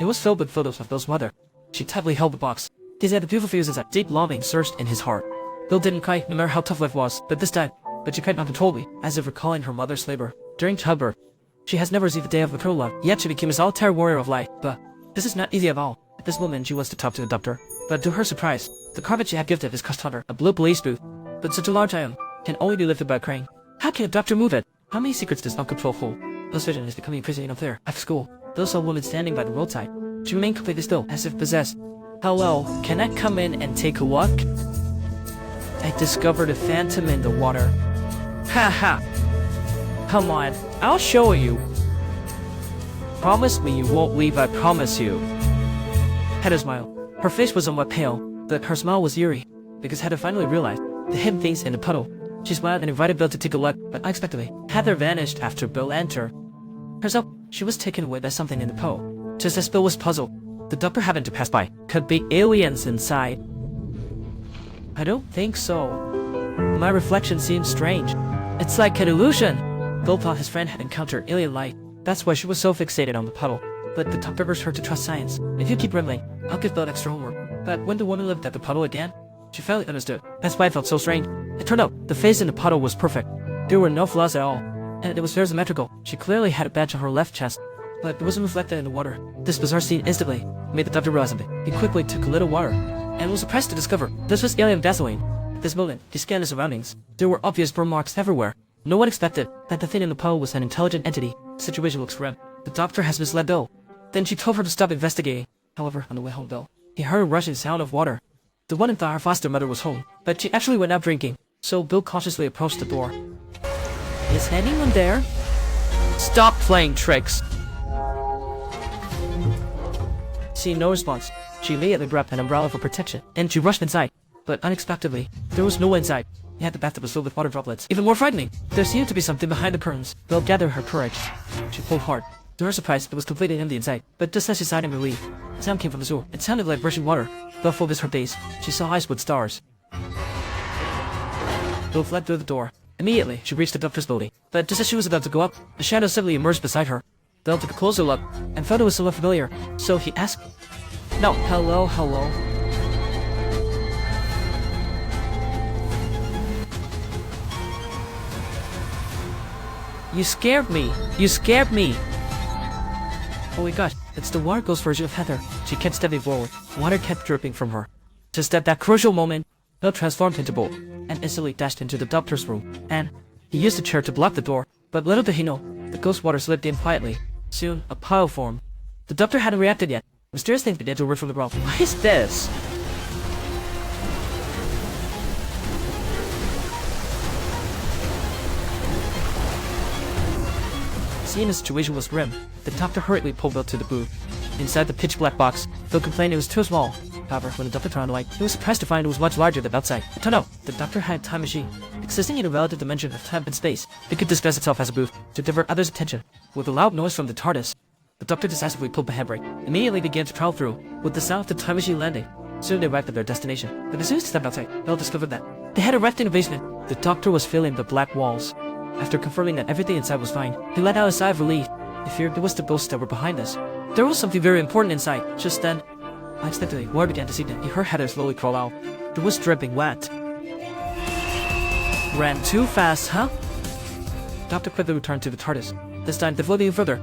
It was filled with photos of Bill's mother. She tightly held the box. He said the beautiful views as a deep longing surged in his heart. Bill didn't cry, no matter how tough life was, but this time. But she cried uncontrollably, as if recalling her mother's labor during childbirth. She has never seen the day of maternal love, yet she became a solitary warrior of life. But this is not easy at all. At this moment, she was to talk to the doctor. But to her surprise, the carpet she had gifted his customer, a blue police booth. But such a large item can only be lifted by a crane. How can a doctor move it? How many secrets does non-control hold? Bill's vision is becoming increasingly unclear. After school, Bill saw a woman standing by the roadside. She remained completely still, as if possessed. Hello, can I come in and take a look? I discovered a phantom in the water. Haha. Come on, I'll show you. Promise me you won't leave, I promise you. Heather smiled. Her face was somewhat pale, but her smile was eerie, because Heather finally realized the hidden things in the puddle. She smiled and invited Bill to take a look, but unexpectedly, Heather vanished after Bill entered. Herself, she was taken away by something in the puddle. Just as Bill was puzzled, the doctor happened to pass by. Could be aliens inside. I don't think so. My reflection seems strange. It's like an illusion. Bill thought his friend had encountered alien light. That's why she was so fixated on the puddle. But the doctor urged her to trust science. If you keep rambling, I'll give Bill extra homework. But when the woman looked at the puddle again, she finally understood. That's why it felt so strange. It turned out the face in the puddle was perfect. There were no flaws at all. And it was very symmetrical. She clearly had a badge on her left chest, but it wasn't reflected in the water. This bizarre scene instantly made the doctor realize something. He quickly took a little water, and was surprised to discover this was alien Vaseline. At this moment, he scanned his surroundings. There were obvious burn marks everywhere. No one expected that the thing in the puddle was an intelligent entity. The situation looks grim. The doctor has misled Bill. Then she told her to stop investigating. However, on the way home, Bill, he heard a rushing sound of water. The woman thought her foster mother was home, but she actually went out drinking. So Bill cautiously approached the door. Is anyone there? Stop playing tricks. Seeing no response, she immediately grabbed an umbrella for protection, and she rushed inside. But unexpectedly, there was no one inside. Yet the bathtub was filled with water droplets. Even more frightening, there seemed to be something behind the curtains. Bill gathered her courage. She pulled hard. To her surprise, it was completely empty inside. But just as she sighed in relief, a sound came from the sewer. It sounded like rushing water. Bill focused her gaze. She saw eyes with stars. Bill fled through the door. Immediately, she reached the doctor's building. But just as she was about to go up, a shadow suddenly emerged beside her. Bill took a closer look and felt it was somewhat familiar. So he asked, "No, hello. You scared me. Oh my god, it's the water ghost version of Heather. She kept stepping forward. Water kept dripping from her. Just at that crucial moment, Bill transformed into Bull and instantly dashed into the doctor's room. And he used the chair to block the door. But little did he know, the ghost water slipped in quietly. Soon, a pile formed. The doctor hadn't reacted yet. Mysterious things began to emerge from the ground. What is this? Seeing the situation was grim, the doctor hurriedly pulled Bill to the booth. Inside the pitch-black box, Bill complained it was too small. However, when the doctor turned on the light, he was surprised to find it was much larger than outside. It turned out, the doctor had a time machine. Existing in a relative dimension of time and space, it could disguise itself as a booth to divert others' attention. With a loud noise from the TARDIS, the doctor decisively pulled the handbrake, immediately began to travel through, with the sound of the time machine landing. Soon they arrived at their destination. But as soon as they stepped outside, Bill discovered that they had arrived in the basement. The doctor was feeling the black walls. After confirming that everything inside was fine, he let out a sigh of relief. He feared it was the ghosts that were behind us. There was something very important inside. Just then, unexpectedly, water began to seep in. He heard Heather slowly crawl out. It was dripping wet. Ran too fast, huh? Doctor quickly returned to the TARDIS. This time, they floated even further.